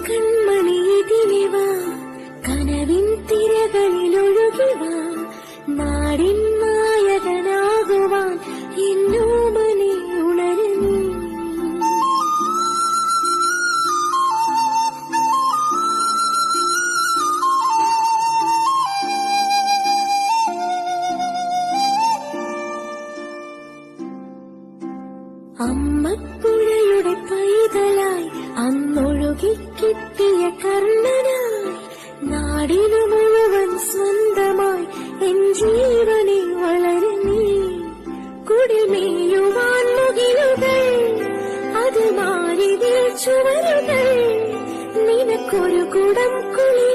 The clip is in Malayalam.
കൺമണി ഇതിലിവാ, കനവിൻ തിരകളിലൊഴുകിവാ, നാടിൻ നായകനാകുവാൻ എന്നോമനെ ഉണരുന്നു. അമ്മപ്പുഴയുടെ പൈതലായി അന്നൊഴുകിക്കിട്ടിയ കർണനായി, നാടിനു മുഴുവൻ സ്വന്തമായി എൻ ജീവനെ വളരുന്നീ. കുടിമേയുവാൻ മുകിലുകൾ, അത് മാറിയ ചുവരുകൾ, നിനക്കൊരു കുടം കുളി